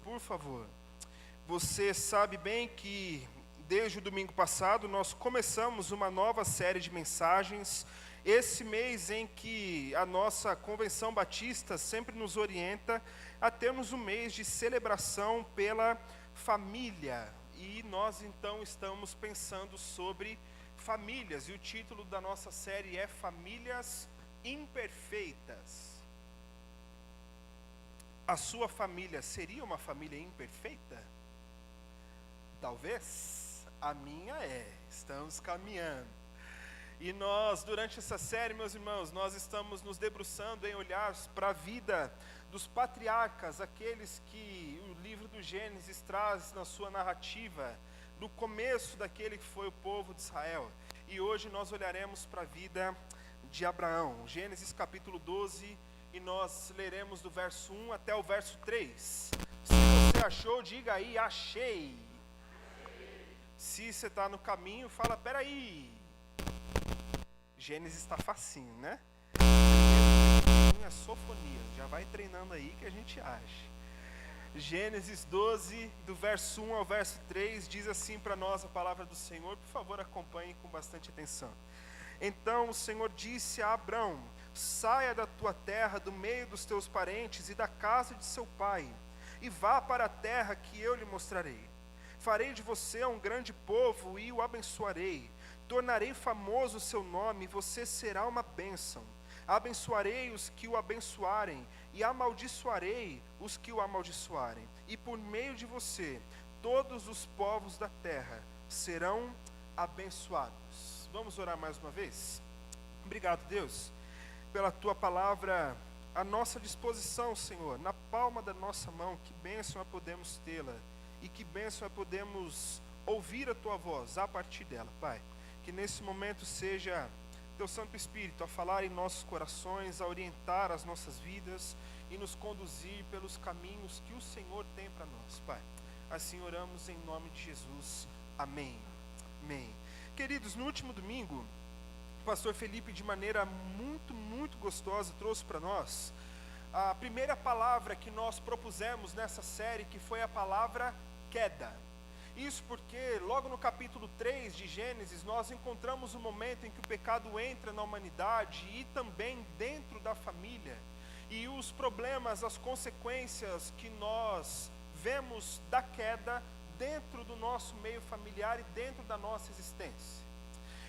Por favor. Você sabe bem que desde o domingo passado nós começamos uma nova série de mensagens. Esse mês em que a nossa Convenção Batista sempre nos orienta a termos um mês de celebração pela família. E nós então estamos pensando sobre famílias. E o título da nossa série é Famílias Imperfeitas. A sua família seria uma família imperfeita? Talvez. A minha é. Estamos caminhando. E nós, durante essa série, meus irmãos, nós estamos nos debruçando em olhar para a vida dos patriarcas, aqueles que o livro do Gênesis traz na sua narrativa, do começo daquele que foi o povo de Israel. E hoje nós olharemos para a vida de Abraão. Gênesis capítulo 12, e nós leremos do verso 1 até o verso 3. Se você achou, diga aí, achei. Se você está no caminho, fala, peraí. Gênesis está facinho, né? É sofonia, já vai treinando aí que a gente acha. Gênesis 12, do verso 1 ao verso 3, diz assim para nós a palavra do Senhor. Por favor, acompanhe com bastante atenção. Então o Senhor disse a Abrão: saia da tua terra, do meio dos teus parentes e da casa de seu pai, e vá para a terra que eu lhe mostrarei. Farei de você um grande povo e o abençoarei. Tornarei famoso o seu nome, e você será uma bênção. Abençoarei os que o abençoarem, e amaldiçoarei os que o amaldiçoarem. E por meio de você, todos os povos da terra serão abençoados. Vamos orar mais uma vez? Obrigado, Deus, pela tua palavra à nossa disposição, Senhor, na palma da nossa mão. Que bênção é podemos tê-la, e que bênção é podemos ouvir a tua voz a partir dela, Pai. Que nesse momento seja teu Santo Espírito a falar em nossos corações, a orientar as nossas vidas e nos conduzir pelos caminhos que o Senhor tem para nós, Pai. Assim oramos em nome de Jesus. Amém. Amém. Queridos, no último domingo, o pastor Felipe, de maneira muito gostosa, trouxe para nós a primeira palavra que nós propusemos nessa série, que foi a palavra queda. Isso porque logo no capítulo 3 de Gênesis, nós encontramos o momento em que o pecado entra na humanidade e também dentro da família. E os problemas, as consequências que nós vemos da queda dentro do nosso meio familiar e dentro da nossa existência.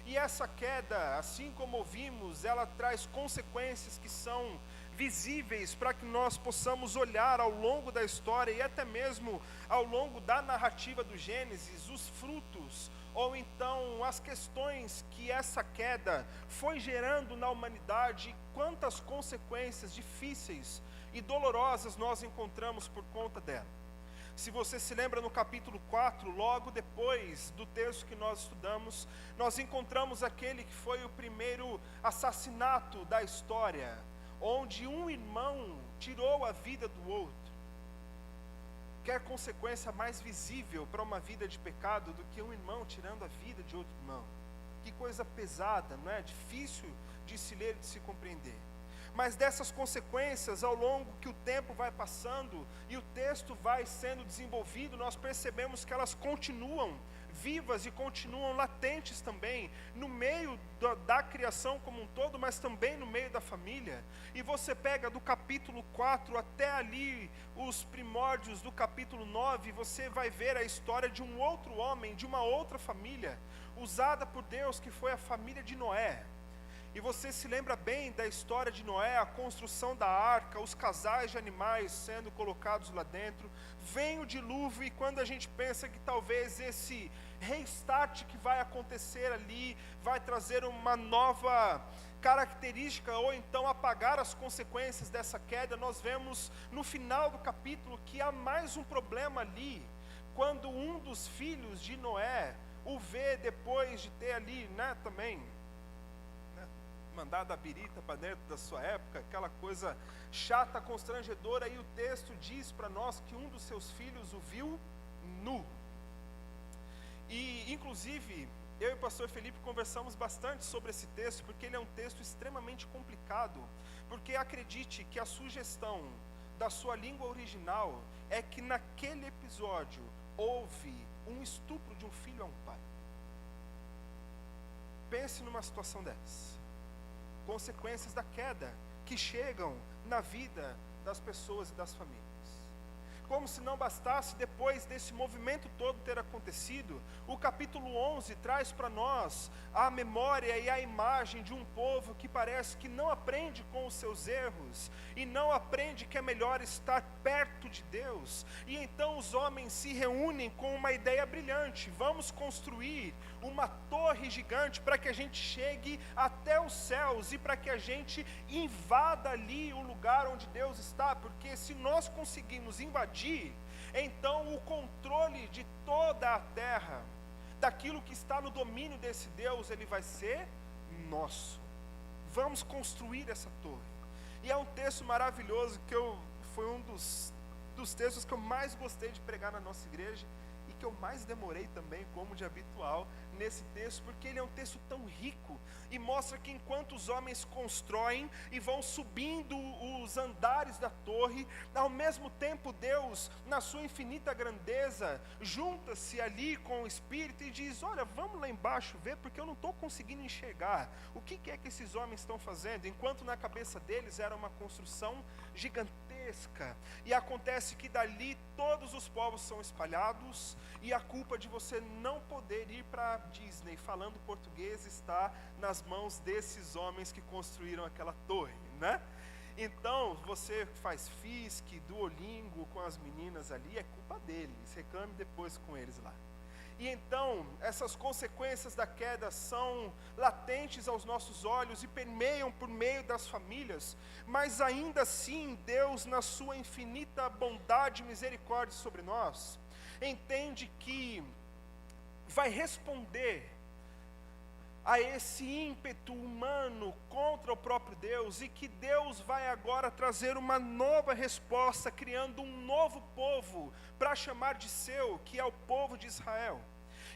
E essa queda, assim como ouvimos, ela traz consequências que são visíveis para que nós possamos olhar ao longo da história e até mesmo ao longo da narrativa do Gênesis, os frutos ou então as questões que essa queda foi gerando na humanidade, e quantas consequências difíceis e dolorosas nós encontramos por conta dela. Se você se lembra, no capítulo 4, logo depois do texto que nós estudamos, nós encontramos aquele que foi o primeiro assassinato da história, onde um irmão tirou a vida do outro. Quer consequência mais visível para uma vida de pecado do que um irmão tirando a vida de outro irmão? Que coisa pesada, não é? Difícil de se ler e de se compreender. Mas dessas consequências, ao longo que o tempo vai passando e o texto vai sendo desenvolvido, nós percebemos que elas continuam vivas e continuam latentes também, no meio da criação como um todo, mas também no meio da família. E você pega do capítulo 4 até ali, os primórdios do capítulo 9, você vai ver a história de um outro homem, de uma outra família, usada por Deus, que foi a família de Noé. E você se lembra bem da história de Noé, a construção da arca, os casais de animais sendo colocados lá dentro, vem o dilúvio, e quando a gente pensa que talvez esse restart que vai acontecer ali, vai trazer uma nova característica, ou então apagar as consequências dessa queda, nós vemos no final do capítulo que há mais um problema ali, quando um dos filhos de Noé o vê depois de ter ali, também mandado a birita para dentro da sua época, aquela coisa chata, constrangedora, e o texto diz para nós que um dos seus filhos o viu nu. E inclusive, eu e o pastor Felipe conversamos bastante sobre esse texto, porque ele é um texto extremamente complicado, porque acredite que a sugestão da sua língua original é que naquele episódio houve um estupro de um filho a um pai. Pense numa situação dessa. Consequências da queda que chegam na vida das pessoas e das famílias. Como se não bastasse, depois desse movimento todo ter acontecido, o capítulo 11 traz para nós a memória e a imagem de um povo que parece que não aprende com os seus erros, e não aprende que é melhor estar perto de Deus, e então os homens se reúnem com uma ideia brilhante: vamos construir uma torre gigante para que a gente chegue até os céus, e para que a gente invada ali o lugar onde Deus está, porque se nós conseguimos invadir, então o controle de toda a terra, daquilo que está no domínio desse Deus, ele vai ser nosso. Vamos construir essa torre. E é um texto maravilhoso que foi um dos textos que eu mais gostei de pregar na nossa igreja, e que eu mais demorei também, como de habitual, nesse texto, porque ele é um texto tão rico, e mostra que enquanto os homens constroem e vão subindo os andares da torre, ao mesmo tempo Deus, na sua infinita grandeza, junta-se ali com o Espírito e diz: olha, vamos lá embaixo ver, porque eu não estou conseguindo enxergar o que é que esses homens estão fazendo, enquanto na cabeça deles era uma construção gigantesca. E acontece que dali todos os povos são espalhados, e a culpa de você não poder ir para Disney falando português está nas mãos desses homens que construíram aquela torre, né? Então, você faz Fisk, Duolingo com as meninas ali, é culpa deles, reclame depois com eles lá. E então, essas consequências da queda são latentes aos nossos olhos e permeiam por meio das famílias, mas ainda assim, Deus, na sua infinita bondade e misericórdia sobre nós, entende que vai responder a esse ímpeto humano contra o próprio Deus, e que Deus vai agora trazer uma nova resposta, criando um novo povo para chamar de seu, que é o povo de Israel.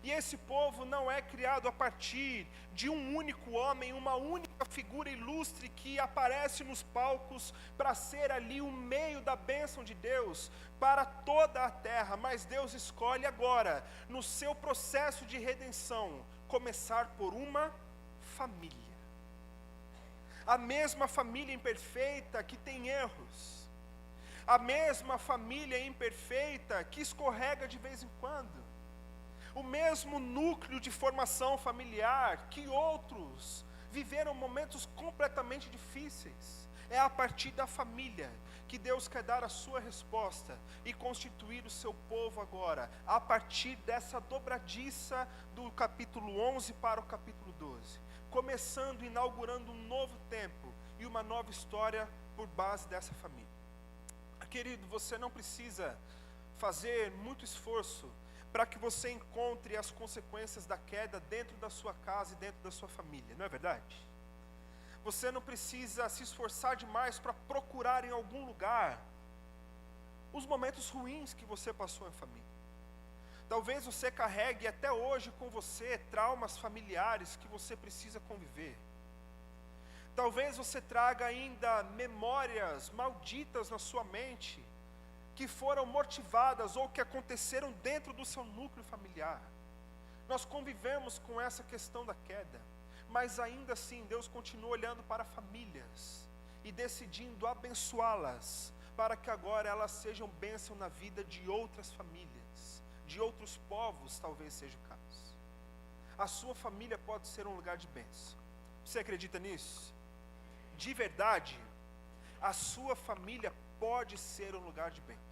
E esse povo não é criado a partir de um único homem, uma única figura ilustre que aparece nos palcos para ser ali o meio da bênção de Deus para toda a terra, mas Deus escolhe agora, no seu processo de redenção, começar por uma família. A mesma família imperfeita que tem erros, a mesma família imperfeita que escorrega de vez em quando, o mesmo núcleo de formação familiar que outros viveram momentos completamente difíceis. É a partir da família que Deus quer dar a sua resposta e constituir o seu povo agora, a partir dessa dobradiça do capítulo 11 para o capítulo 12, começando, inaugurando um novo tempo e uma nova história por base dessa família. Querido, você não precisa fazer muito esforço para que você encontre as consequências da queda dentro da sua casa e dentro da sua família, não é verdade? Você não precisa se esforçar demais para procurar em algum lugar os momentos ruins que você passou em família. Talvez você carregue até hoje com você traumas familiares que você precisa conviver. Talvez você traga ainda memórias malditas na sua mente, que foram motivadas ou que aconteceram dentro do seu núcleo familiar. Nós convivemos com essa questão da queda, mas ainda assim Deus continua olhando para famílias e decidindo abençoá-las, para que agora elas sejam bênção na vida de outras famílias, de outros povos, talvez seja o caso. A sua família pode ser um lugar de bênção. Você acredita nisso? De verdade, a sua família pode ser um lugar de bênção.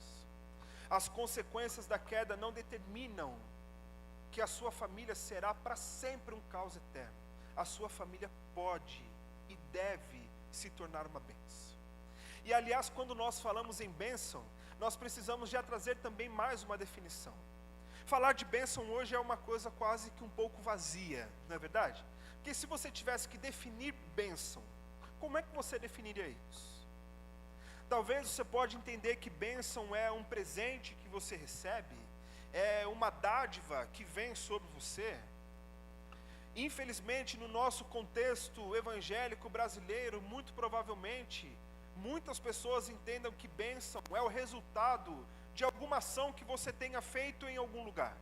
As consequências da queda não determinam que a sua família será para sempre um caos eterno. A sua família pode e deve se tornar uma bênção. E aliás, quando nós falamos em bênção, nós precisamos já trazer também mais uma definição. Falar de bênção hoje é uma coisa quase que um pouco vazia, não é verdade? Porque se você tivesse que definir bênção, como é que você definiria isso? Talvez você pode entender que bênção é um presente que você recebe, é uma dádiva que vem sobre você. Infelizmente, no nosso contexto evangélico brasileiro, muito provavelmente, muitas pessoas entendam que bênção é o resultado de alguma ação que você tenha feito em algum lugar.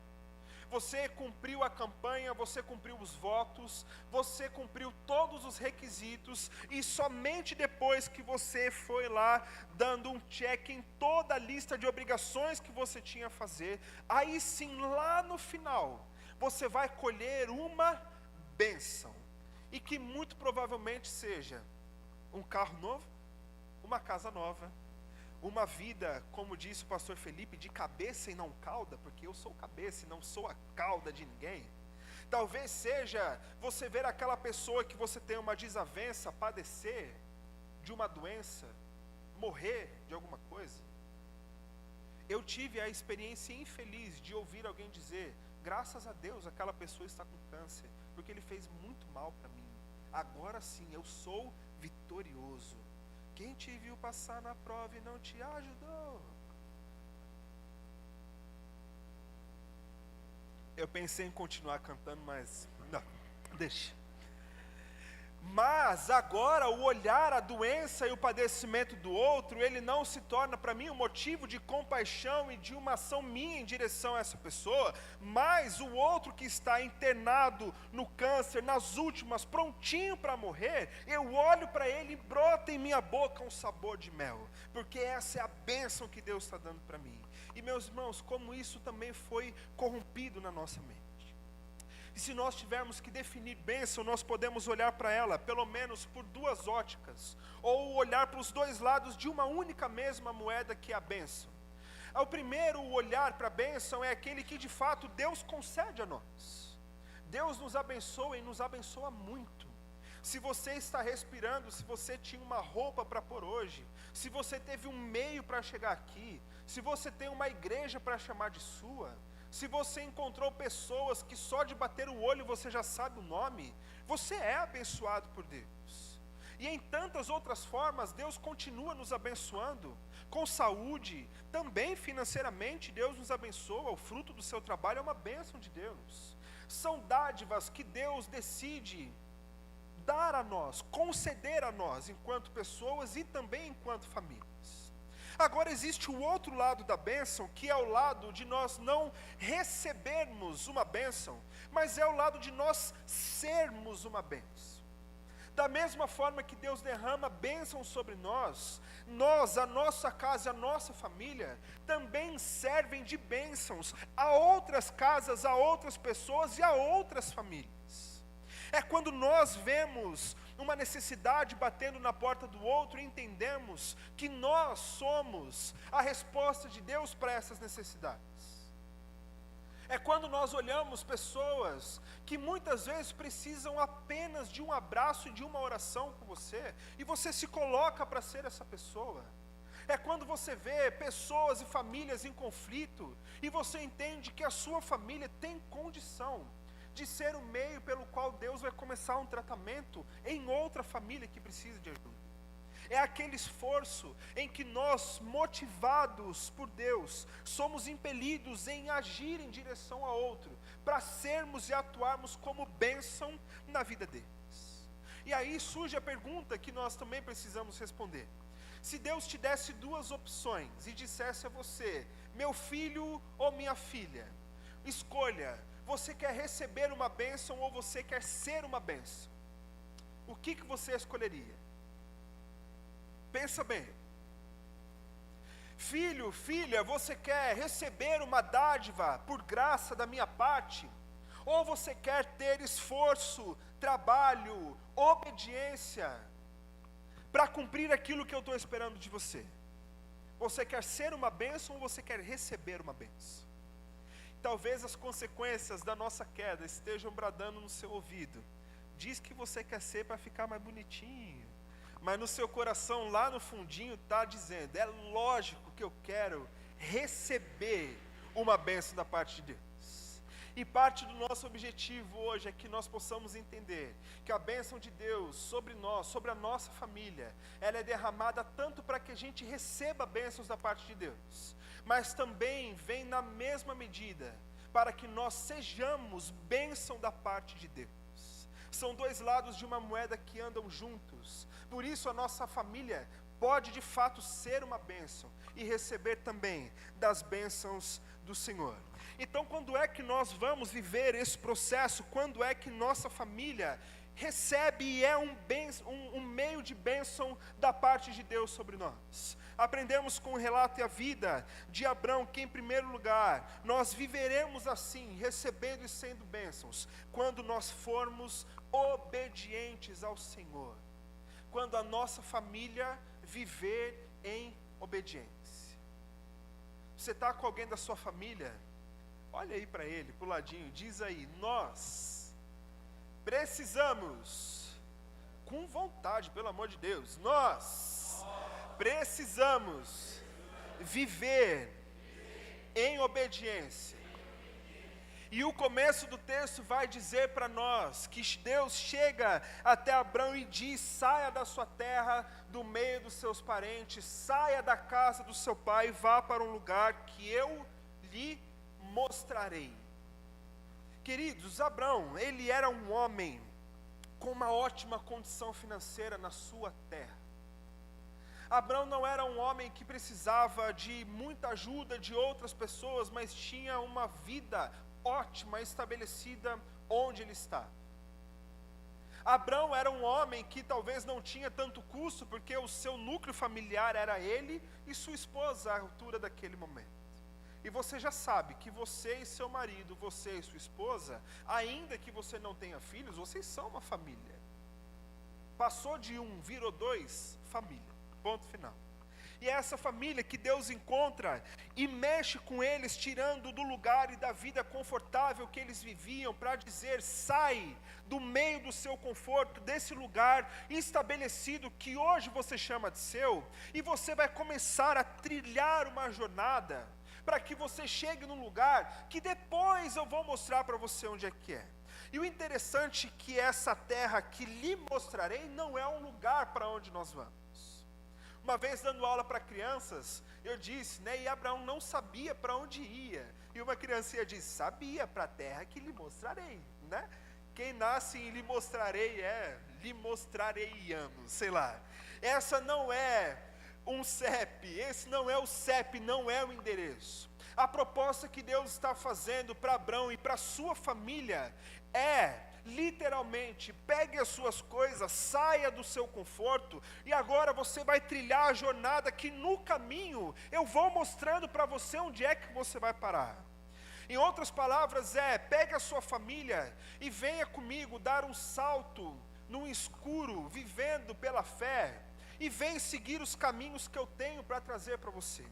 Você cumpriu a campanha, você cumpriu os votos, você cumpriu todos os requisitos, e somente depois que você foi lá, dando um check em toda a lista de obrigações que você tinha a fazer, aí sim, lá no final, você vai colher uma bênção, e que muito provavelmente seja um carro novo, uma casa nova, uma vida, como disse o pastor Felipe, de cabeça e não cauda, porque eu sou cabeça e não sou a cauda de ninguém. Talvez seja você ver aquela pessoa que você tem uma desavença, padecer de uma doença, morrer de alguma coisa. Eu tive a experiência infeliz de ouvir alguém dizer: graças a Deus aquela pessoa está com câncer, porque ele fez muito mal para mim. Agora sim, eu sou vitorioso. Quem te viu passar na prova e não te ajudou? Eu pensei em continuar cantando, mas não, deixa. Mas agora o olhar a doença e o padecimento do outro, ele não se torna para mim um motivo de compaixão e de uma ação minha em direção a essa pessoa, mas o outro que está internado no câncer, nas últimas, prontinho para morrer, eu olho para ele e brota em minha boca um sabor de mel, porque essa é a bênção que Deus está dando para mim. E meus irmãos, como isso também foi corrompido na nossa mente. E se nós tivermos que definir bênção, nós podemos olhar para ela, pelo menos por duas óticas, ou olhar para os dois lados de uma única mesma moeda, que é a bênção. O primeiro olhar para a bênção é aquele que de fato Deus concede a nós. Deus nos abençoa e nos abençoa muito. Se você está respirando, se você tinha uma roupa para pôr hoje, se você teve um meio para chegar aqui, se você tem uma igreja para chamar de sua, se você encontrou pessoas que só de bater o olho você já sabe o nome, você é abençoado por Deus. E em tantas outras formas, Deus continua nos abençoando, com saúde, também financeiramente, Deus nos abençoa, o fruto do seu trabalho é uma bênção de Deus. São dádivas que Deus decide dar a nós, conceder a nós, enquanto pessoas e também enquanto família. Agora existe o outro lado da bênção, que é o lado de nós não recebermos uma bênção, mas é o lado de nós sermos uma bênção. Da mesma forma que Deus derrama bênção sobre nós, a nossa casa, a nossa família, também servem de bênçãos a outras casas, a outras pessoas e a outras famílias. É quando nós vemos uma necessidade batendo na porta do outro e entendemos que nós somos a resposta de Deus para essas necessidades. É quando nós olhamos pessoas que muitas vezes precisam apenas de um abraço e de uma oração com você, e você se coloca para ser essa pessoa. É quando você vê pessoas e famílias em conflito, e você entende que a sua família tem condição de ser o meio pelo qual Deus vai começar um tratamento em outra família que precisa de ajuda. É aquele esforço em que nós, motivados por Deus, somos impelidos em agir em direção a outro, para sermos e atuarmos como bênção na vida deles. E aí surge a pergunta que nós também precisamos responder. Se Deus te desse duas opções e dissesse a você: meu filho ou minha filha, escolha, você quer receber uma bênção ou você quer ser uma bênção? O que você escolheria? Pensa bem. Filho, filha, você quer receber uma dádiva por graça da minha parte? Ou você quer ter esforço, trabalho, obediência para cumprir aquilo que eu estou esperando de você? Você quer ser uma bênção ou você quer receber uma bênção? Talvez as consequências da nossa queda estejam bradando no seu ouvido. Diz que você quer ser para ficar mais bonitinho, mas no seu coração, lá no fundinho, está dizendo: é lógico que eu quero receber uma bênção da parte de Deus. E parte do nosso objetivo hoje é que nós possamos entender que a bênção de Deus sobre nós, sobre a nossa família, ela é derramada tanto para que a gente receba bênçãos da parte de Deus, mas também vem na mesma medida para que nós sejamos bênção da parte de Deus. São dois lados de uma moeda que andam juntos. Por isso a nossa família pode de fato ser uma bênção, e receber também das bênçãos do Senhor. Então, quando é que nós vamos viver esse processo? Quando é que nossa família recebe e é um meio de bênção da parte de Deus sobre nós? Aprendemos com o relato e a vida de Abrão que, em primeiro lugar, nós viveremos assim, recebendo e sendo bênçãos, quando nós formos obedientes ao Senhor. Quando a nossa família viver em obediência. Você está com alguém da sua família? Olha aí para ele, para o ladinho, diz aí: nós precisamos, com vontade, pelo amor de Deus, nós precisamos viver em obediência. E o começo do texto vai dizer para nós que Deus chega até Abrão e diz: saia da sua terra, do meio dos seus parentes, saia da casa do seu pai e vá para um lugar que eu lhe mostrarei. Queridos, Abrão, ele era um homem com uma ótima condição financeira na sua terra. Abrão não era um homem que precisava de muita ajuda de outras pessoas, mas tinha uma vida ótima, estabelecida onde ele está. Abrão era um homem que talvez não tinha tanto custo, porque o seu núcleo familiar era ele e sua esposa à altura daquele momento. E você já sabe que você e seu marido, você e sua esposa, ainda que você não tenha filhos, vocês são uma família. Passou de um, virou dois, família. Ponto final. E é essa família que Deus encontra e mexe com eles, tirando do lugar e da vida confortável que eles viviam, para dizer: sai do meio do seu conforto, desse lugar estabelecido que hoje você chama de seu, e você vai começar a trilhar uma jornada, para que você chegue num lugar que depois eu vou mostrar para você onde é que é. E o interessante é que essa terra que lhe mostrarei não é um lugar para onde nós vamos. Uma vez dando aula para crianças, eu disse, e Abraão não sabia para onde ia. E uma criancinha disse: sabia, para a terra que lhe mostrarei, Quem nasce em lhe mostrarei lhe mostrareiano, sei lá. Essa não é um CEP, esse não é o CEP, não é o endereço. A proposta que Deus está fazendo para Abrão e para sua família é, literalmente, pegue as suas coisas, saia do seu conforto, e agora você vai trilhar a jornada que no caminho eu vou mostrando para você onde é que você vai parar. Em outras palavras, pegue a sua família e venha comigo dar um salto no escuro, vivendo pela fé, e vem seguir os caminhos que eu tenho para trazer para você.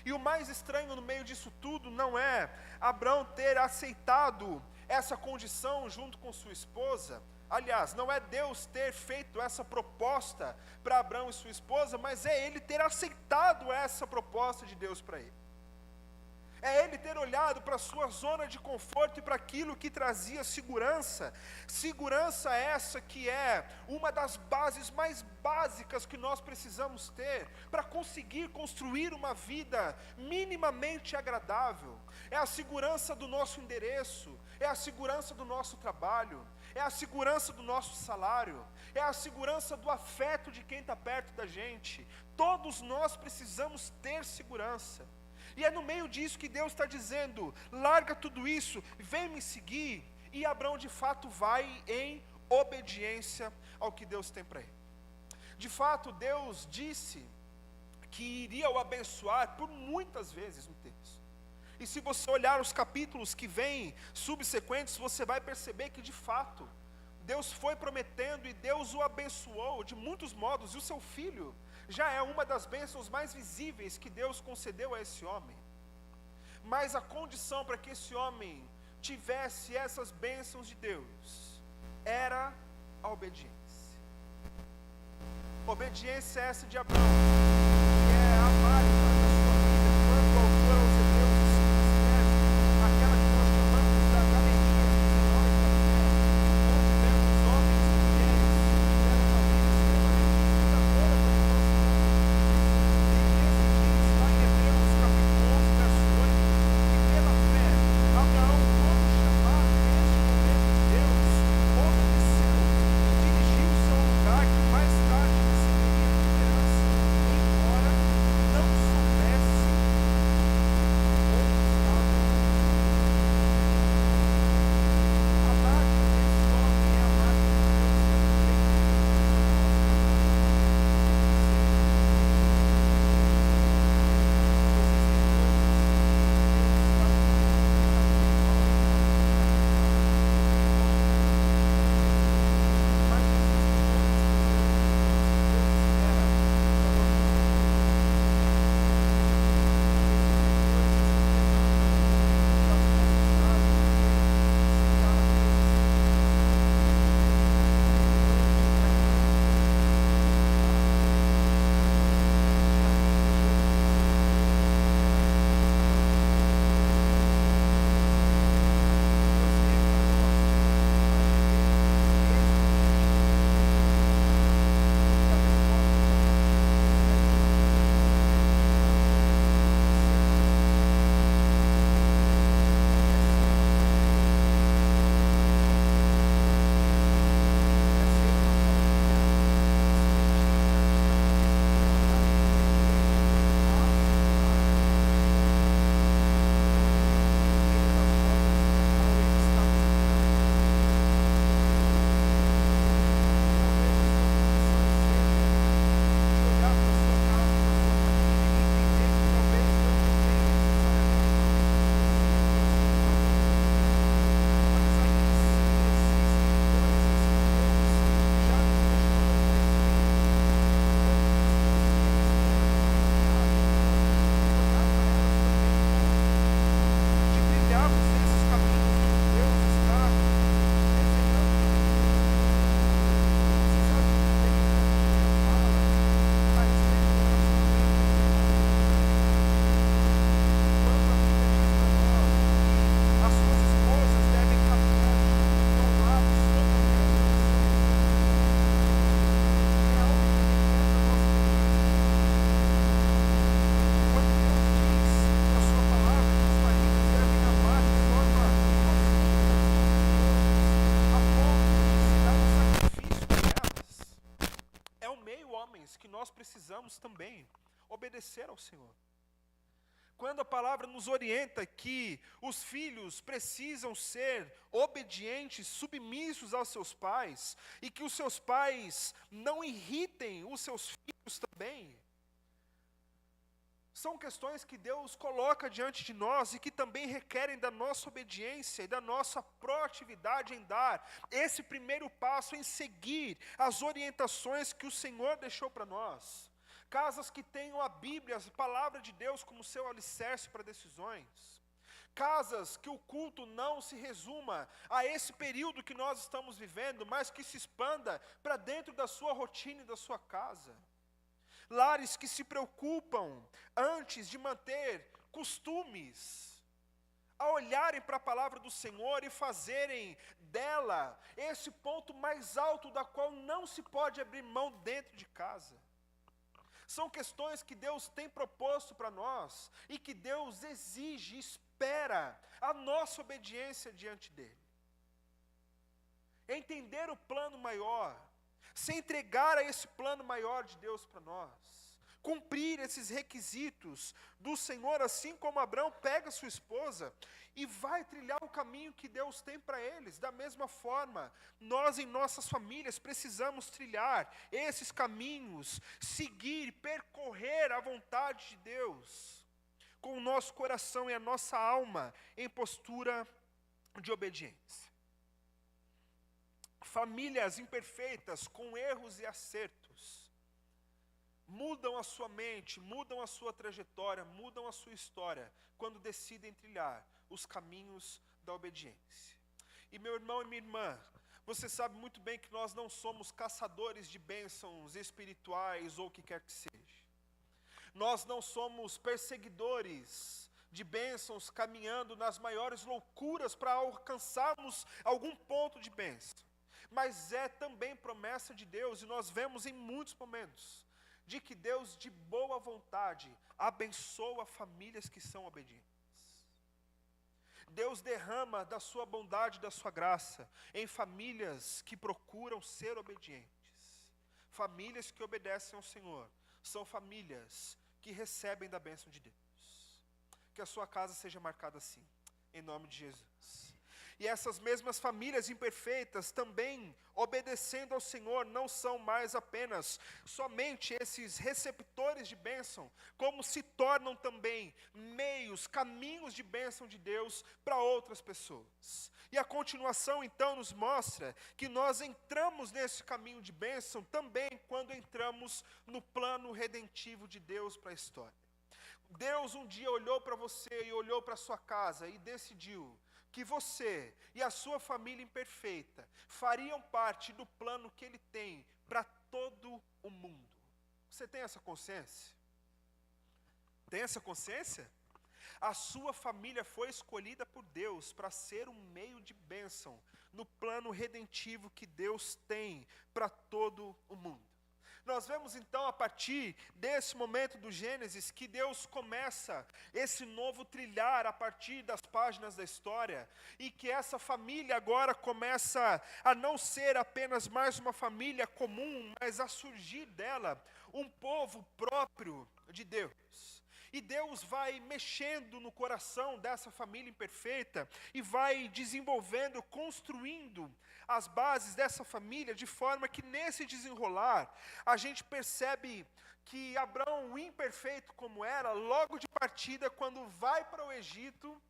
E o mais estranho no meio disso tudo não é Abrão ter aceitado essa condição junto com sua esposa. Aliás, não é Deus ter feito essa proposta para Abrão e sua esposa, mas é ele ter aceitado essa proposta de Deus para ele. É ele ter olhado para a sua zona de conforto e para aquilo que trazia segurança. Segurança essa que é uma das bases mais básicas que nós precisamos ter para conseguir construir uma vida minimamente agradável. É a segurança do nosso endereço, é a segurança do nosso trabalho, é a segurança do nosso salário, é a segurança do afeto de quem está perto da gente. Todos nós precisamos ter segurança. E é no meio disso que Deus está dizendo: larga tudo isso, vem me seguir. E Abrão de fato vai em obediência ao que Deus tem para ele. De fato, Deus disse que iria o abençoar por muitas vezes no texto. E se você olhar os capítulos que vêm subsequentes, você vai perceber que de fato Deus foi prometendo e Deus o abençoou de muitos modos. E o seu filho já é uma das bênçãos mais visíveis que Deus concedeu a esse homem. Mas a condição para que esse homem tivesse essas bênçãos de Deus era a obediência. Obediência essa de Abraão, que é a marca da sua vida, quando o autor aos Hebreus escreve aquela que nós chamamos da galeria de nós da fé, onde vemos homens e mulheres que tiveram uma vida extremamente inspiradora para o nosso mundo. E diz lá em Hebreus capítulo 11, verso 8, que pela fé, Abraão, quando chamado neste momento de Deus, obedeceu e dirigiu-se ao lugar que mais tarde receberia de herança, embora não soubesse precisamos também obedecer ao Senhor. Quando a palavra nos orienta que os filhos precisam ser obedientes, submissos aos seus pais, e que os seus pais não irritem os seus filhos também, são questões que Deus coloca diante de nós e que também requerem da nossa obediência e da nossa proatividade em dar esse primeiro passo, em seguir as orientações que o Senhor deixou para nós. Casas que tenham a Bíblia, a palavra de Deus como seu alicerce para decisões. Casas que o culto não se resuma a esse período que nós estamos vivendo, mas que se expanda para dentro da sua rotina e da sua casa. Lares que se preocupam antes de manter costumes, a olharem para a palavra do Senhor e fazerem dela esse ponto mais alto da qual não se pode abrir mão dentro de casa. São questões que Deus tem proposto para nós e que Deus exige, espera a nossa obediência diante dEle. Entender o plano maior, se entregar a esse plano maior de Deus para nós, cumprir esses requisitos do Senhor, assim como Abraão pega sua esposa e vai trilhar o caminho que Deus tem para eles. Da mesma forma, nós em nossas famílias precisamos trilhar esses caminhos, seguir, percorrer a vontade de Deus, com o nosso coração e a nossa alma em postura de obediência. Famílias imperfeitas, com erros e acertos, mudam a sua mente, mudam a sua trajetória, mudam a sua história, quando decidem trilhar os caminhos da obediência. E meu irmão e minha irmã, você sabe muito bem que nós não somos caçadores de bênçãos espirituais ou o que quer que seja. Nós não somos perseguidores de bênçãos, caminhando nas maiores loucuras para alcançarmos algum ponto de bênção. Mas é também promessa de Deus, e nós vemos em muitos momentos, de que Deus de boa vontade abençoa famílias que são obedientes. Deus derrama da sua bondade, da sua graça, em famílias que procuram ser obedientes. Famílias que obedecem ao Senhor, são famílias que recebem da bênção de Deus. Que a sua casa seja marcada assim, em nome de Jesus. E essas mesmas famílias imperfeitas também, obedecendo ao Senhor, não são mais apenas somente esses receptores de bênção, como se tornam também meios, caminhos de bênção de Deus para outras pessoas. E a continuação então nos mostra que nós entramos nesse caminho de bênção também quando entramos no plano redentivo de Deus para a história. Deus um dia olhou para você e olhou para a sua casa e decidiu que você e a sua família imperfeita fariam parte do plano que Ele tem para todo o mundo. Você tem essa consciência? Tem essa consciência? A sua família foi escolhida por Deus para ser um meio de bênção no plano redentivo que Deus tem para todo o mundo. Nós vemos então a partir desse momento do Gênesis que Deus começa esse novo trilhar a partir das páginas da história, e que essa família agora começa a não ser apenas mais uma família comum, mas a surgir dela um povo próprio de Deus. E Deus vai mexendo no coração dessa família imperfeita e vai desenvolvendo, construindo as bases dessa família, de forma que nesse desenrolar, a gente percebe que Abraão, imperfeito como era, logo de partida, quando vai para o Egito,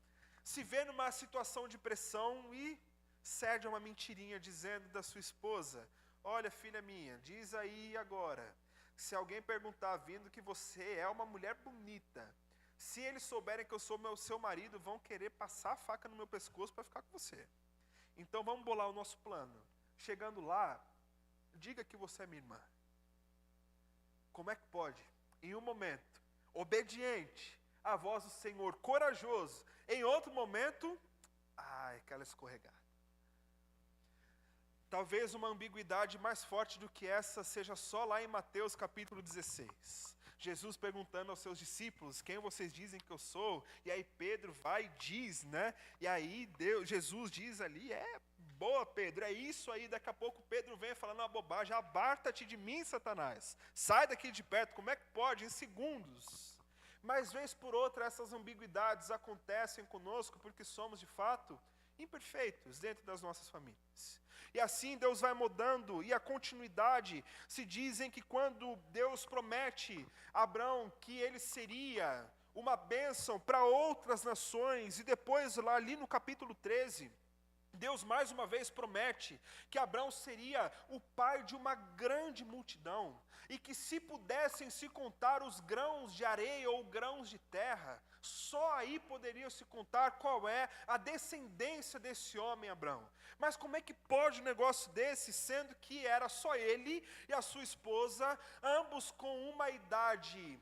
se vê numa situação de pressão e cede uma mentirinha dizendo da sua esposa: olha, filha minha, diz aí agora, se alguém perguntar vindo que você é uma mulher bonita, se eles souberem que eu sou seu marido, vão querer passar a faca no meu pescoço para ficar com você. Então vamos bolar o nosso plano. Chegando lá, diga que você é minha irmã. Como é que pode? Em um momento, obediente à voz do Senhor, corajoso. Em outro momento, aquela escorregada. Talvez uma ambiguidade mais forte do que essa seja só lá em Mateus capítulo 16. Jesus perguntando aos seus discípulos: quem vocês dizem que eu sou? E aí Pedro vai e diz, né? E aí Jesus diz ali, boa, Pedro, é isso aí. Daqui a pouco Pedro vem falando uma bobagem, aparta-te de mim, Satanás, sai daqui de perto. Como é que pode? Em segundos. Mas vez por outra essas ambiguidades acontecem conosco porque somos de fato imperfeitos dentro das nossas famílias. E assim Deus vai mudando, e a continuidade se dizem que quando Deus promete a Abrão que ele seria uma bênção para outras nações, e depois lá ali no capítulo 13, Deus mais uma vez promete que Abrão seria o pai de uma grande multidão, e que se pudessem se contar os grãos de areia ou grãos de terra, só aí poderia se contar qual é a descendência desse homem Abrão. Mas como é que pode um negócio desse, sendo que era só ele e a sua esposa, ambos com uma idade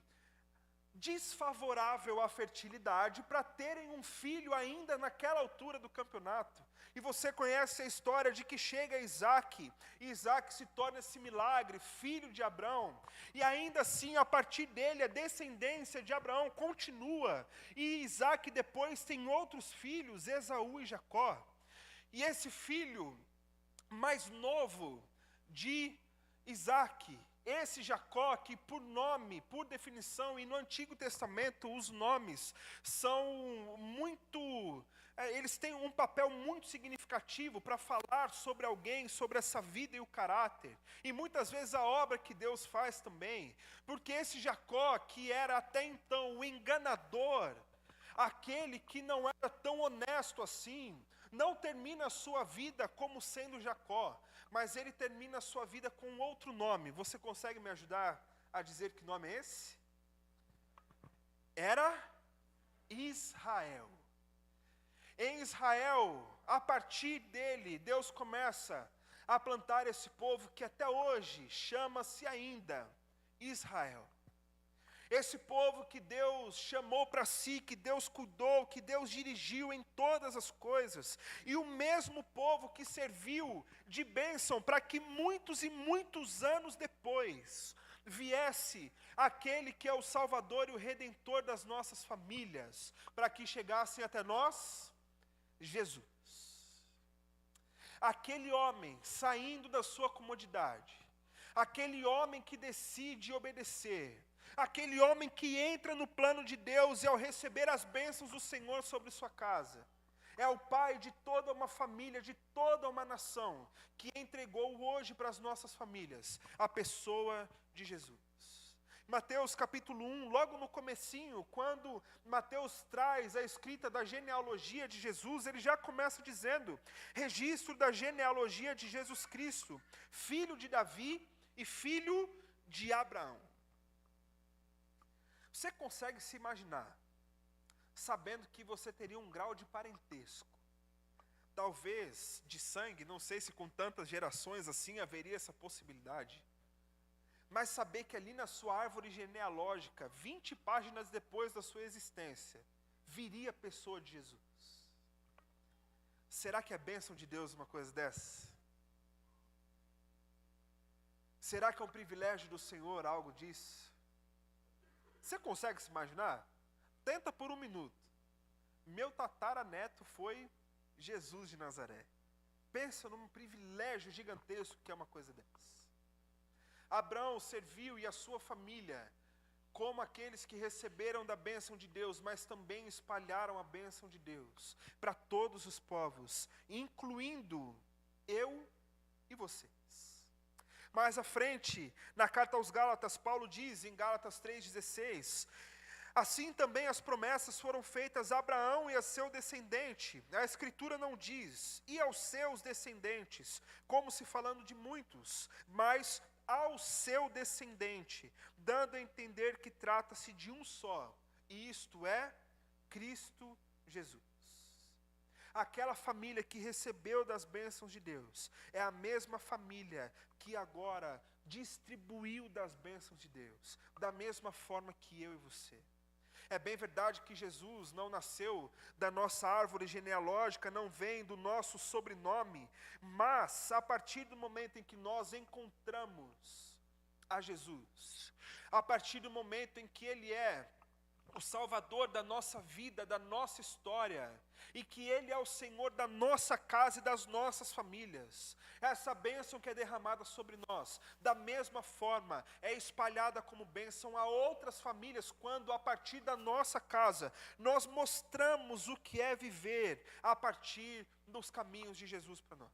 desfavorável à fertilidade, para terem um filho ainda naquela altura do campeonato? E você conhece a história de que chega Isaac, e Isaac se torna esse milagre, filho de Abrão, e ainda assim a partir dele a descendência de Abraão continua, e Isaac depois tem outros filhos, Esaú e Jacó, e esse filho mais novo de Isaac, esse Jacó, que por nome, por definição, e no Antigo Testamento os nomes são muito, eles têm um papel muito significativo para falar sobre alguém, sobre essa vida e o caráter, e muitas vezes a obra que Deus faz também, porque esse Jacó, que era até então o enganador, aquele que não era tão honesto assim, não termina a sua vida como sendo Jacó, mas ele termina a sua vida com outro nome. Você consegue me ajudar a dizer que nome é esse? Era Israel. Em Israel, a partir dele, Deus começa a plantar esse povo que até hoje chama-se ainda Israel. Esse povo que Deus chamou para si, que Deus cuidou, que Deus dirigiu em todas as coisas. E o mesmo povo que serviu de bênção para que muitos e muitos anos depois viesse aquele que é o Salvador e o Redentor das nossas famílias, para que chegassem até nós, Jesus. Aquele homem saindo da sua comodidade, aquele homem que decide obedecer, aquele homem que entra no plano de Deus e ao receber as bênçãos do Senhor sobre sua casa, é o pai de toda uma família, de toda uma nação, que entregou hoje para as nossas famílias a pessoa de Jesus. Mateus capítulo 1, logo no comecinho, quando Mateus traz a escrita da genealogia de Jesus, ele já começa dizendo: registro da genealogia de Jesus Cristo, filho de Davi e filho de Abraão. Você consegue se imaginar, sabendo que você teria um grau de parentesco, talvez de sangue, não sei se com tantas gerações assim haveria essa possibilidade, mas saber que ali na sua árvore genealógica, 20 páginas depois da sua existência, viria a pessoa de Jesus. Será que é bênção de Deus uma coisa dessa? Será que é um privilégio do Senhor algo disso? Você consegue se imaginar? Tenta por um minuto. Meu tataraneto foi Jesus de Nazaré. Pensa num privilégio gigantesco que é uma coisa dessa. Abraão serviu e a sua família como aqueles que receberam da bênção de Deus, mas também espalharam a bênção de Deus para todos os povos, incluindo eu e vocês. Mais à frente, na carta aos Gálatas, Paulo diz em Gálatas 3,16, assim também as promessas foram feitas a Abraão e a seu descendente. A Escritura não diz, e aos seus descendentes, como se falando de muitos, mas ao seu descendente, dando a entender que trata-se de um só, e isto é, Cristo Jesus. Aquela família que recebeu das bênçãos de Deus, é a mesma família que agora distribuiu das bênçãos de Deus, da mesma forma que eu e você. É bem verdade que Jesus não nasceu da nossa árvore genealógica, não vem do nosso sobrenome, mas a partir do momento em que nós encontramos a Jesus, a partir do momento em que Ele é o Salvador da nossa vida, da nossa história, e que Ele é o Senhor da nossa casa e das nossas famílias. Essa bênção que é derramada sobre nós, da mesma forma, é espalhada como bênção a outras famílias, quando a partir da nossa casa, nós mostramos o que é viver a partir dos caminhos de Jesus para nós.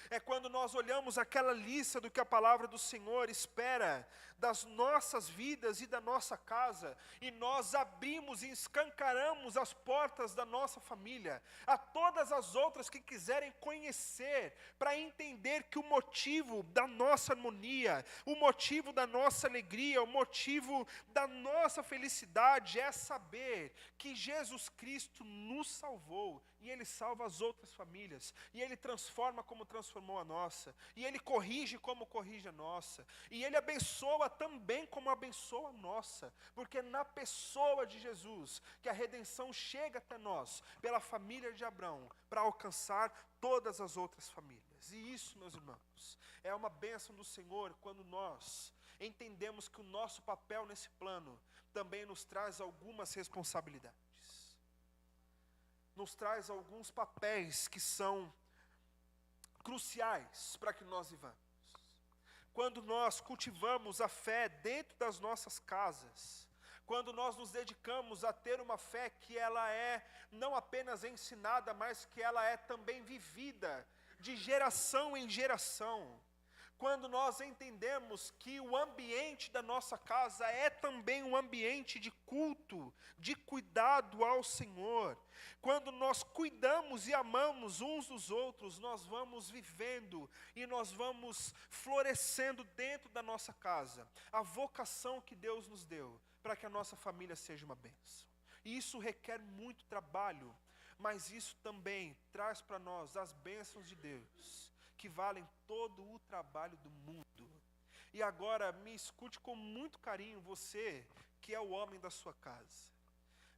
É quando nós olhamos aquela lista do que a palavra do Senhor espera das nossas vidas e da nossa casa, e nós abrimos e escancaramos as portas da nossa família a todas as outras que quiserem conhecer, para entender que o motivo da nossa harmonia, o motivo da nossa alegria, o motivo da nossa felicidade é saber que Jesus Cristo nos salvou, e Ele salva as outras famílias, e Ele transforma como transformou a nossa, e Ele corrige como corrige a nossa, e Ele abençoa também como abençoa a nossa, porque na pessoa de Jesus, que a redenção chega até nós, pela família de Abraão, para alcançar todas as outras famílias. E isso, meus irmãos, é uma bênção do Senhor, quando nós entendemos que o nosso papel nesse plano também nos traz algumas responsabilidades, nos traz alguns papéis que são cruciais para que nós vivamos. Quando nós cultivamos a fé dentro das nossas casas, quando nós nos dedicamos a ter uma fé que ela é não apenas ensinada, mas que ela é também vivida de geração em geração, quando nós entendemos que o ambiente da nossa casa é também um ambiente de culto, de cuidado ao Senhor, quando nós cuidamos e amamos uns dos outros, nós vamos vivendo e nós vamos florescendo dentro da nossa casa a vocação que Deus nos deu para que a nossa família seja uma bênção. E isso requer muito trabalho, mas isso também traz para nós as bênçãos de Deus, que valem todo o trabalho do mundo. E agora me escute com muito carinho, você que é o homem da sua casa.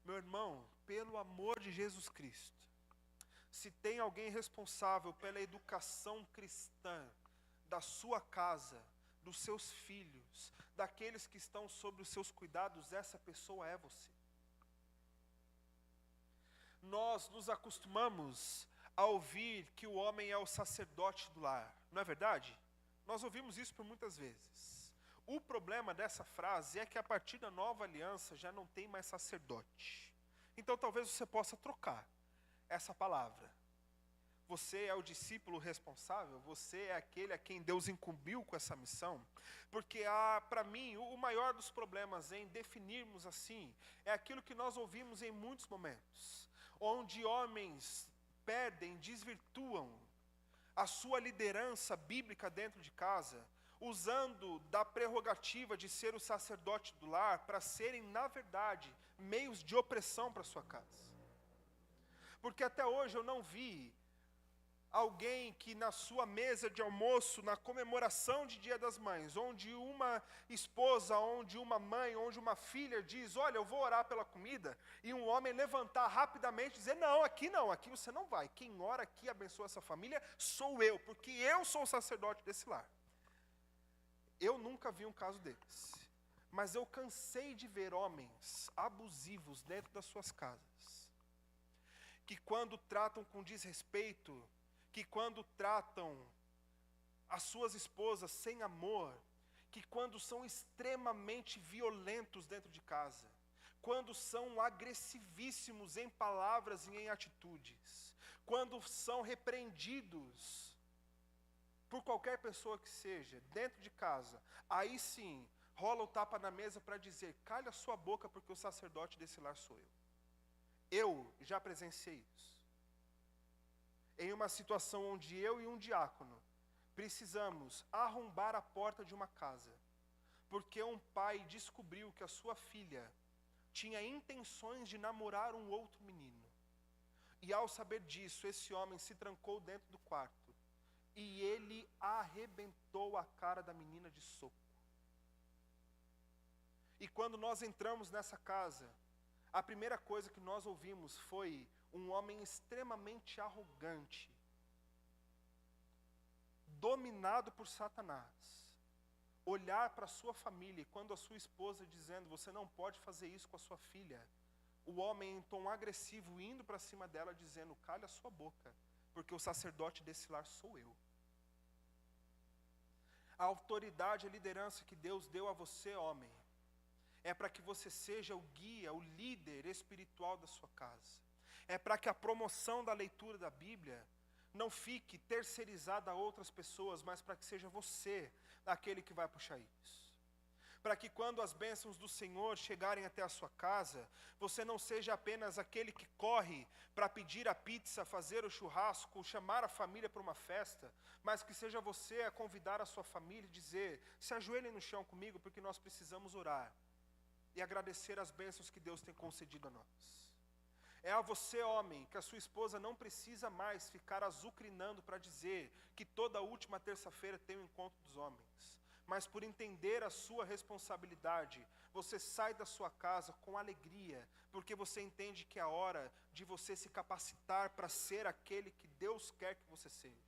Meu irmão, pelo amor de Jesus Cristo, se tem alguém responsável pela educação cristã da sua casa, dos seus filhos, daqueles que estão sob os seus cuidados, essa pessoa é você. Nós nos acostumamos a ouvir que o homem é o sacerdote do lar, não é verdade? Nós ouvimos isso por muitas vezes. O problema dessa frase é que a partir da nova aliança já não tem mais sacerdote. Então talvez você possa trocar essa palavra. Você é o discípulo responsável, você é aquele a quem Deus incumbiu com essa missão, porque para mim, o maior dos problemas em definirmos assim, é aquilo que nós ouvimos em muitos momentos, onde homens perdem, desvirtuam a sua liderança bíblica dentro de casa, usando da prerrogativa de ser o sacerdote do lar para serem, na verdade, meios de opressão para sua casa. Porque até hoje eu não vi alguém que na sua mesa de almoço, na comemoração de Dia das Mães, onde uma esposa, onde uma mãe, onde uma filha diz, olha, eu vou orar pela comida, e um homem levantar rapidamente e dizer, não, aqui você não vai, quem ora aqui abençoa essa família sou eu, porque eu sou o sacerdote desse lar. Eu nunca vi um caso desse, mas eu cansei de ver homens abusivos dentro das suas casas, que quando tratam com desrespeito, que quando tratam as suas esposas sem amor, que quando são extremamente violentos dentro de casa, quando são agressivíssimos em palavras e em atitudes, quando são repreendidos por qualquer pessoa que seja, dentro de casa, aí sim, rola o tapa na mesa para dizer, calha a sua boca porque o sacerdote desse lar sou eu. Eu já presenciei isso. Em uma situação onde eu e um diácono precisamos arrombar a porta de uma casa, porque um pai descobriu que a sua filha tinha intenções de namorar um outro menino. E ao saber disso, esse homem se trancou dentro do quarto e ele arrebentou a cara da menina de soco. E quando nós entramos nessa casa, a primeira coisa que nós ouvimos foi um homem extremamente arrogante, dominado por Satanás, olhar para a sua família, e quando a sua esposa dizendo, você não pode fazer isso com a sua filha, o homem em tom agressivo indo para cima dela dizendo, cale a sua boca, porque o sacerdote desse lar sou eu. A autoridade e a liderança que Deus deu a você, homem, é para que você seja o guia, o líder espiritual da sua casa. É para que a promoção da leitura da Bíblia não fique terceirizada a outras pessoas, mas para que seja você aquele que vai puxar isso. Para que quando as bênçãos do Senhor chegarem até a sua casa, você não seja apenas aquele que corre para pedir a pizza, fazer o churrasco, chamar a família para uma festa, mas que seja você a convidar a sua família e dizer, se ajoelhem no chão comigo, porque nós precisamos orar e agradecer as bênçãos que Deus tem concedido a nós. É a você, homem, que a sua esposa não precisa mais ficar azucrinando para dizer que toda última terça-feira tem o encontro dos homens. Mas por entender a sua responsabilidade, você sai da sua casa com alegria, porque você entende que é a hora de você se capacitar para ser aquele que Deus quer que você seja.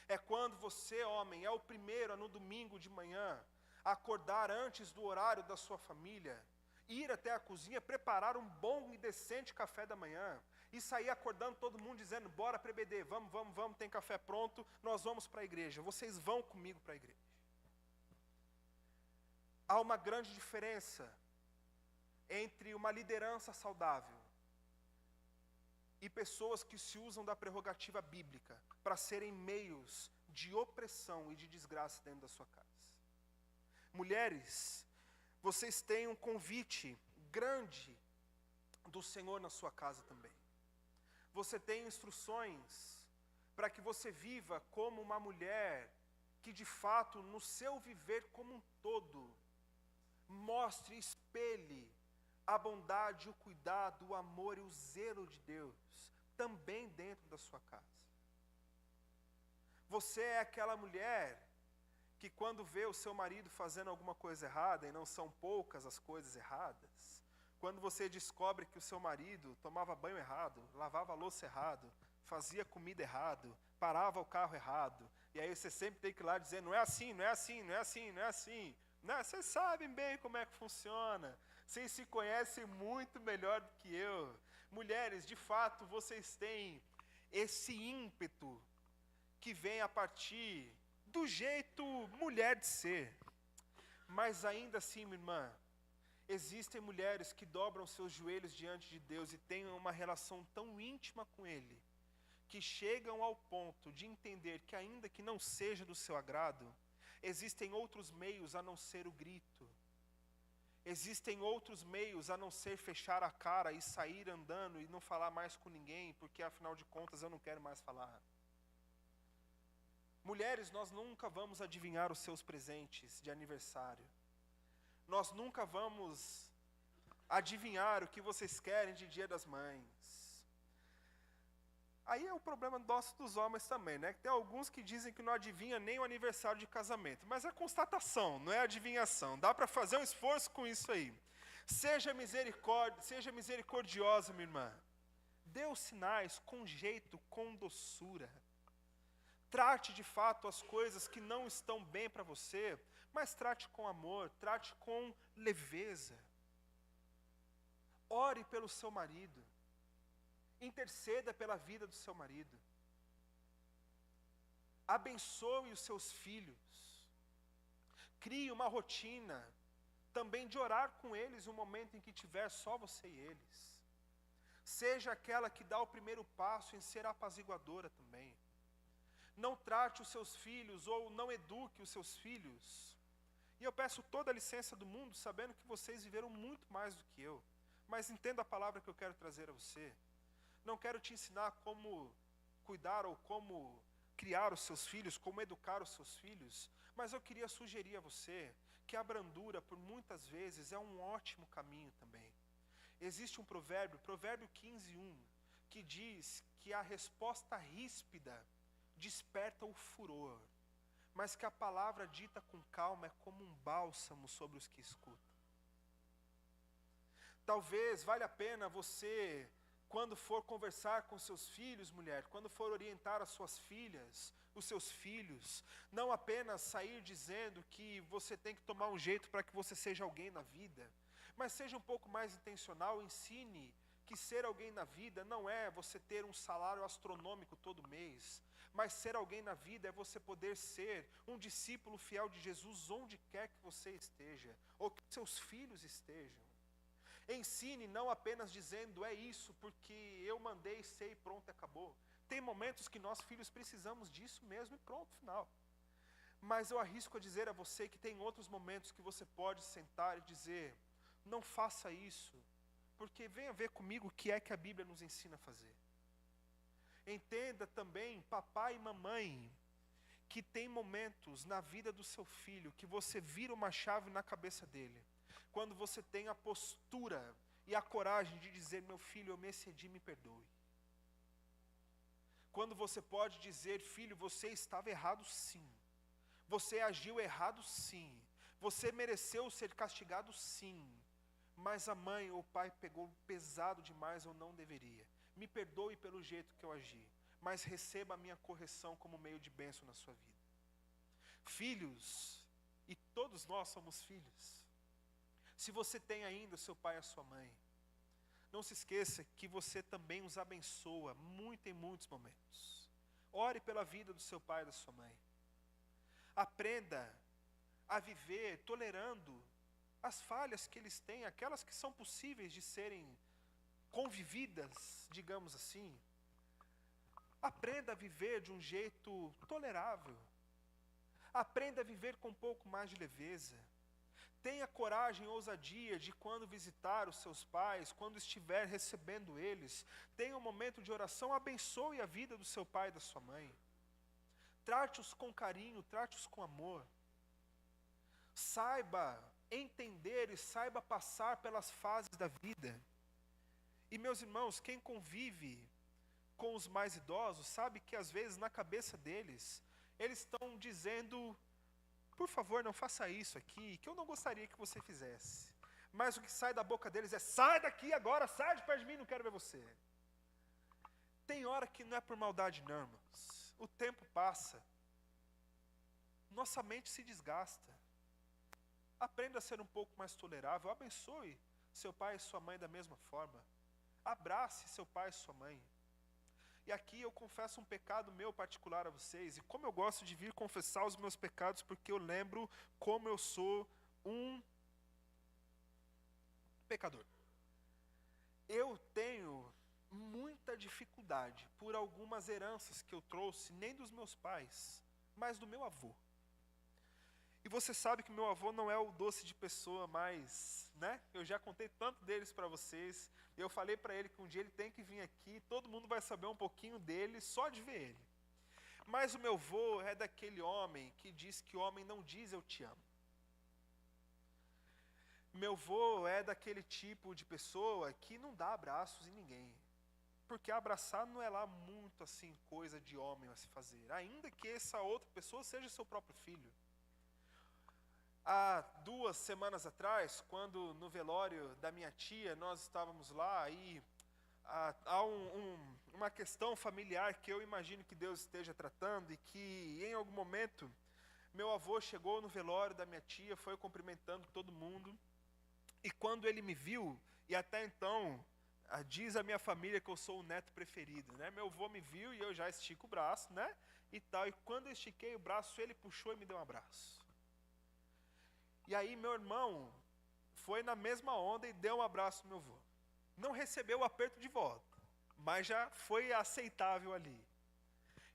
É quando você, homem, é o primeiro a no domingo de manhã, acordar antes do horário da sua família, ir até a cozinha, preparar um bom e decente café da manhã, e sair acordando todo mundo dizendo, bora para EBD, vamos, tem café pronto, nós vamos para a igreja, vocês vão comigo para a igreja. Há uma grande diferença entre uma liderança saudável e pessoas que se usam da prerrogativa bíblica para serem meios de opressão e de desgraça dentro da sua casa. Mulheres, vocês têm um convite grande do Senhor na sua casa também. Você tem instruções para que você viva como uma mulher que de fato no seu viver como um todo mostre, espelhe a bondade, o cuidado, o amor e o zelo de Deus, também dentro da sua casa. Você é aquela mulher que quando vê o seu marido fazendo alguma coisa errada, e não são poucas as coisas erradas, quando você descobre que o seu marido tomava banho errado, lavava a louça errado, fazia comida errado, parava o carro errado, e aí você sempre tem que ir lá dizer, não é assim, não é assim, não é assim, não é assim. Não, vocês sabem bem como é que funciona. Vocês se conhecem muito melhor do que eu. Mulheres, de fato, vocês têm esse ímpeto que vem a partir do jeito mulher de ser. Mas ainda assim, minha irmã, existem mulheres que dobram seus joelhos diante de Deus e têm uma relação tão íntima com Ele, que chegam ao ponto de entender que ainda que não seja do seu agrado, existem outros meios a não ser o grito. Existem outros meios a não ser fechar a cara e sair andando e não falar mais com ninguém, porque afinal de contas eu não quero mais falar. Mulheres, nós nunca vamos adivinhar os seus presentes de aniversário. Nós nunca vamos adivinhar o que vocês querem de Dia das Mães. Aí é o problema nosso dos homens também, né? Tem alguns que dizem que não adivinha nem o aniversário de casamento, mas é constatação, não é adivinhação. Dá para fazer um esforço com isso aí. Seja misericordiosa, minha irmã. Dê os sinais com jeito, com doçura. Trate de fato as coisas que não estão bem para você, mas trate com amor, trate com leveza. Ore pelo seu marido. Interceda pela vida do seu marido. Abençoe os seus filhos. Crie uma rotina também de orar com eles no momento em que tiver só você e eles. Seja aquela que dá o primeiro passo em ser apaziguadora também. Não trate os seus filhos ou não eduque os seus filhos. E eu peço toda a licença do mundo, sabendo que vocês viveram muito mais do que eu. Mas entenda a palavra que eu quero trazer a você. Não quero te ensinar como cuidar ou como criar os seus filhos, como educar os seus filhos, mas eu queria sugerir a você que a brandura, por muitas vezes, é um ótimo caminho também. Existe um provérbio, Provérbio 15:1, que diz que a resposta ríspida desperta o furor, mas que a palavra dita com calma é como um bálsamo sobre os que escutam. Talvez valha a pena você Quando for conversar com seus filhos, mulher, quando for orientar as suas filhas, os seus filhos, não apenas sair dizendo que você tem que tomar um jeito para que você seja alguém na vida, mas seja um pouco mais intencional, ensine que ser alguém na vida não é você ter um salário astronômico todo mês, mas ser alguém na vida é você poder ser um discípulo fiel de Jesus onde quer que você esteja, ou que seus filhos estejam. Ensine não apenas dizendo, é isso, porque eu mandei, sei, pronto, acabou. Tem momentos que nós filhos precisamos disso mesmo e pronto, final. Mas eu arrisco a dizer a você que tem outros momentos que você pode sentar e dizer, não faça isso, porque venha ver comigo o que é que a Bíblia nos ensina a fazer. Entenda também, papai e mamãe, que tem momentos na vida do seu filho que você vira uma chave na cabeça dele. Quando você tem a postura e a coragem de dizer, meu filho, eu me excedi, me perdoe. Quando você pode dizer, filho, você estava errado sim. Você agiu errado sim. Você mereceu ser castigado sim. Mas a mãe ou o pai pegou pesado demais, eu não deveria. Me perdoe pelo jeito que eu agi, mas receba a minha correção como meio de bênção na sua vida. Filhos, e todos nós somos filhos. Se você tem ainda o seu pai e a sua mãe, não se esqueça que você também os abençoa muito em muitos momentos. Ore pela vida do seu pai e da sua mãe. Aprenda a viver tolerando as falhas que eles têm, aquelas que são possíveis de serem convividas, digamos assim. Aprenda a viver de um jeito tolerável. Aprenda a viver com um pouco mais de leveza. Tenha coragem e ousadia de quando visitar os seus pais, quando estiver recebendo eles. Tenha um momento de oração, abençoe a vida do seu pai e da sua mãe. Trate-os com carinho, trate-os com amor. Saiba entender e saiba passar pelas fases da vida. E meus irmãos, quem convive com os mais idosos, sabe que às vezes na cabeça deles, eles estão dizendo, por favor, não faça isso aqui, que eu não gostaria que você fizesse. Mas o que sai da boca deles é, sai daqui agora, sai de perto de mim, não quero ver você. Tem hora que não é por maldade não, irmãos. O tempo passa. Nossa mente se desgasta. Aprenda a ser um pouco mais tolerável, abençoe seu pai e sua mãe da mesma forma. Abrace seu pai e sua mãe. E aqui eu confesso um pecado meu particular a vocês. E como eu gosto de vir confessar os meus pecados, porque eu lembro como eu sou um pecador. Eu tenho muita dificuldade por algumas heranças que eu trouxe, nem dos meus pais, mas do meu avô. E você sabe que meu avô não é o doce de pessoa mais, né? Eu já contei tanto deles para vocês. Eu falei para ele que um dia ele tem que vir aqui, todo mundo vai saber um pouquinho dele só de ver ele. Mas o meu avô é daquele homem que diz que homem não diz eu te amo. Meu avô é daquele tipo de pessoa que não dá abraços em ninguém. Porque abraçar não é lá muito assim coisa de homem a se fazer. Ainda que essa outra pessoa seja seu próprio filho. Há 2 semanas atrás, quando no velório da minha tia, nós estávamos lá e há uma questão familiar que eu imagino que Deus esteja tratando e que em algum momento meu avô chegou no velório da minha tia, foi cumprimentando todo mundo e quando ele me viu, e até então diz a minha família que eu sou o neto preferido, né? Meu avô me viu e eu já estico o braço, né? E tal, e quando eu estiquei o braço, ele puxou e me deu um abraço. E aí meu irmão foi na mesma onda e deu um abraço no meu avô. Não recebeu o aperto de volta, mas já foi aceitável ali.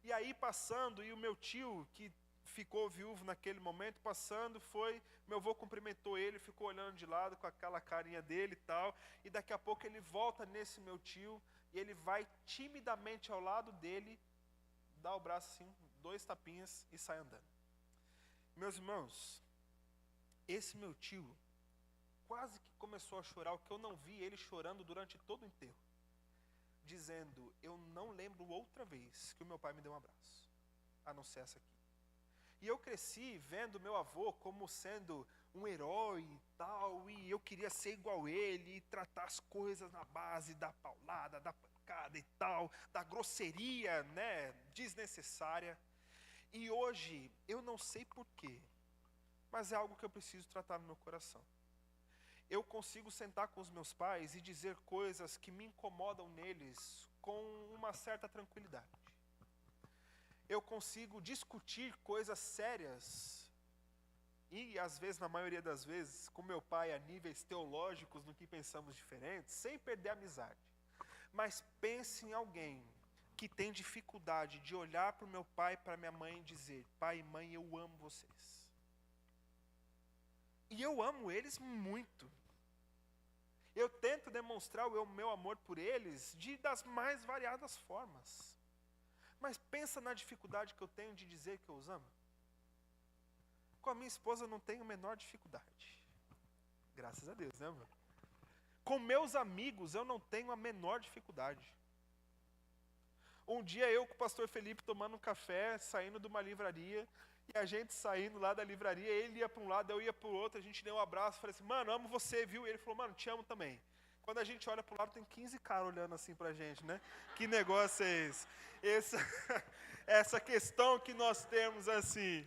E aí passando, e o meu tio, que ficou viúvo naquele momento, passando, meu avô cumprimentou ele, ficou olhando de lado com aquela carinha dele e tal, e daqui a pouco ele volta nesse meu tio, e ele vai timidamente ao lado dele, dá o braço assim, 2 tapinhas e sai andando. Meus irmãos, esse meu tio quase que começou a chorar, o que eu não vi ele chorando durante todo o enterro. Dizendo, eu não lembro outra vez que o meu pai me deu um abraço, a não ser essa aqui. E eu cresci vendo meu avô como sendo um herói e tal, e eu queria ser igual ele, e tratar as coisas na base da paulada, da pancada e tal, da grosseria, né, desnecessária. E hoje, eu não sei porquê, mas é algo que eu preciso tratar no meu coração. Eu consigo sentar com os meus pais e dizer coisas que me incomodam neles com uma certa tranquilidade. Eu consigo discutir coisas sérias, e às vezes, na maioria das vezes, com meu pai a níveis teológicos no que pensamos diferentes, sem perder a amizade. Mas pense em alguém que tem dificuldade de olhar para o meu pai e para minha mãe e dizer: pai e mãe, eu amo vocês. E eu amo eles muito. Eu tento demonstrar o meu amor por eles das mais variadas formas. Mas pensa na dificuldade que eu tenho de dizer que eu os amo. Com a minha esposa eu não tenho a menor dificuldade. Graças a Deus, né, amor? Com meus amigos eu não tenho a menor dificuldade. Um dia eu com o pastor Felipe tomando um café, saindo de uma livraria, e a gente saindo lá da livraria, ele ia para um lado, eu ia para o outro, a gente deu um abraço, falei assim: mano, amo você, viu? E ele falou: mano, te amo também. Quando a gente olha para o lado, tem 15 caras olhando assim para a gente, né? Que negócio é esse? Essa questão que nós temos assim,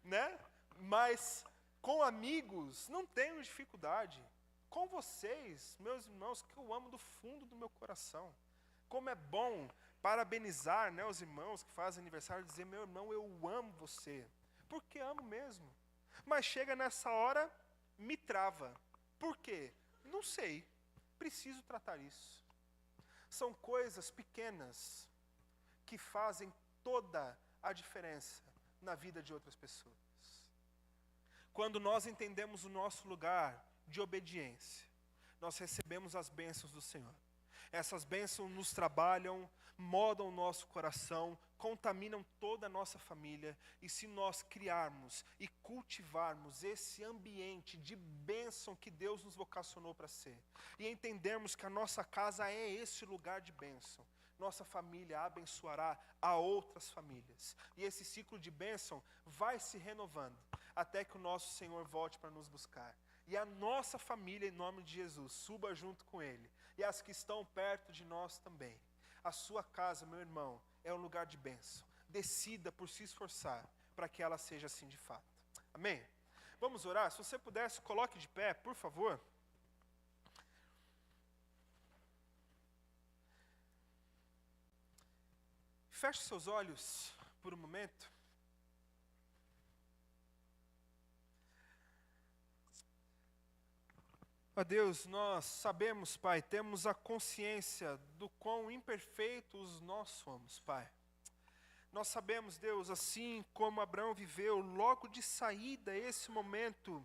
né? Mas com amigos, não tenho dificuldade. Com vocês, meus irmãos, que eu amo do fundo do meu coração. Como é bom parabenizar, né, os irmãos que fazem aniversário e dizer: meu irmão, eu amo você. Porque amo mesmo. Mas chega nessa hora, me trava. Por quê? Não sei. Preciso tratar isso. São coisas pequenas que fazem toda a diferença na vida de outras pessoas. Quando nós entendemos o nosso lugar de obediência, nós recebemos as bênçãos do Senhor. Essas bênçãos nos trabalham, modam o nosso coração, contaminam toda a nossa família. E se nós criarmos e cultivarmos esse ambiente de bênção que Deus nos vocacionou para ser, e entendermos que a nossa casa é esse lugar de bênção, nossa família abençoará a outras famílias. E esse ciclo de bênção vai se renovando, até que o nosso Senhor volte para nos buscar. E a nossa família, em nome de Jesus, suba junto com Ele. E as que estão perto de nós também. A sua casa, meu irmão, é um lugar de bênção. Decida por se esforçar para que ela seja assim de fato. Amém? Vamos orar? Se você pudesse, coloque de pé, por favor. Feche seus olhos por um momento. Ó Deus, nós sabemos, Pai, temos a consciência do quão imperfeitos nós somos, Pai. Nós sabemos, Deus, assim como Abraão viveu, logo de saída, esse momento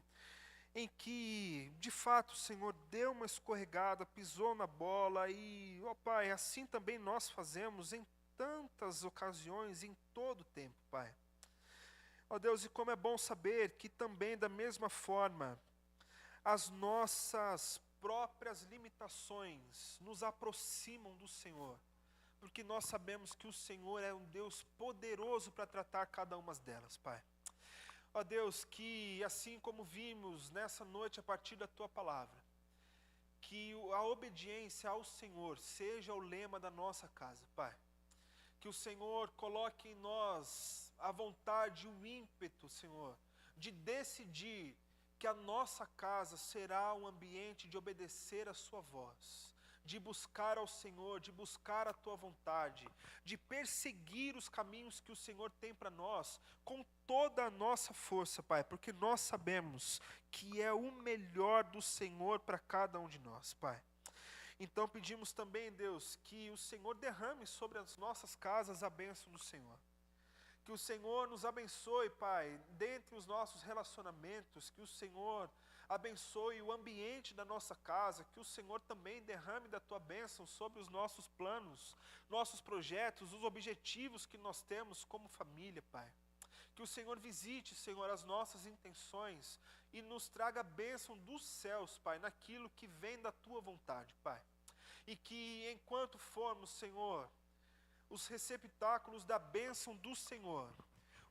em que, de fato, o Senhor deu uma escorregada, pisou na bola e, ó Pai, assim também nós fazemos em tantas ocasiões, em todo o tempo, Pai. Ó Deus, e como é bom saber que também da mesma forma, as nossas próprias limitações nos aproximam do Senhor, porque nós sabemos que o Senhor é um Deus poderoso para tratar cada uma delas, Pai. Ó Deus, que assim como vimos nessa noite a partir da Tua Palavra, que a obediência ao Senhor seja o lema da nossa casa, Pai. Que o Senhor coloque em nós a vontade e o ímpeto, Senhor, de decidir que a nossa casa será um ambiente de obedecer a sua voz, de buscar ao Senhor, de buscar a tua vontade, de perseguir os caminhos que o Senhor tem para nós, com toda a nossa força, Pai, porque nós sabemos que é o melhor do Senhor para cada um de nós, Pai. Então pedimos também, Deus, que o Senhor derrame sobre as nossas casas a bênção do Senhor. Que o Senhor nos abençoe, Pai, dentre os nossos relacionamentos, que o Senhor abençoe o ambiente da nossa casa, que o Senhor também derrame da Tua bênção sobre os nossos planos, nossos projetos, os objetivos que nós temos como família, Pai. Que o Senhor visite, Senhor, as nossas intenções e nos traga a bênção dos céus, Pai, naquilo que vem da Tua vontade, Pai. E que enquanto formos, Senhor, os receptáculos da bênção do Senhor,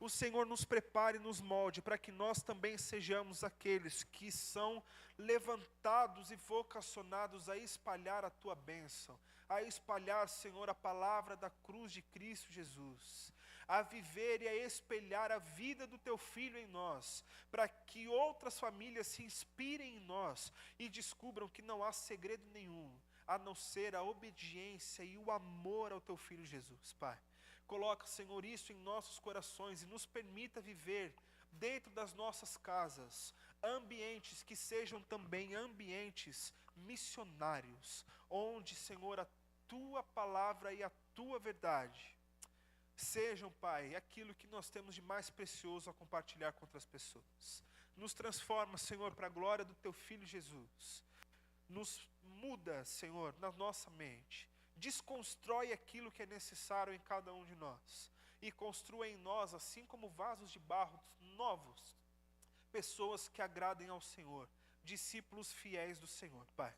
o Senhor nos prepare e nos molde para que nós também sejamos aqueles que são levantados e vocacionados a espalhar a tua bênção, a espalhar, Senhor, a palavra da cruz de Cristo Jesus, a viver e a espelhar a vida do teu Filho em nós, para que outras famílias se inspirem em nós e descubram que não há segredo nenhum, a não ser a obediência e o amor ao teu Filho Jesus, Pai. Coloca, Senhor, isso em nossos corações e nos permita viver dentro das nossas casas, ambientes que sejam também ambientes missionários, onde, Senhor, a tua palavra e a tua verdade sejam, Pai, aquilo que nós temos de mais precioso a compartilhar com outras pessoas. Nos transforma, Senhor, para a glória do teu Filho Jesus. Nos muda, Senhor, na nossa mente. Desconstrói aquilo que é necessário em cada um de nós. E construa em nós, assim como vasos de barro novos, pessoas que agradem ao Senhor, discípulos fiéis do Senhor, Pai.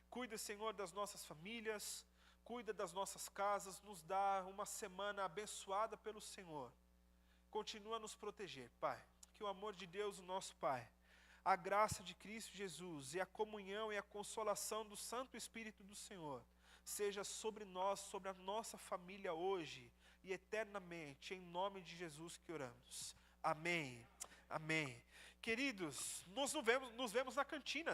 Cuida, Senhor, das nossas famílias, cuida das nossas casas, nos dá uma semana abençoada pelo Senhor. Continua a nos proteger, Pai. Que o amor de Deus, o nosso Pai, a graça de Cristo Jesus e a comunhão e a consolação do Santo Espírito do Senhor seja sobre nós, sobre a nossa família hoje e eternamente, em nome de Jesus que oramos. Amém. Amém. Queridos, nos vemos na cantina.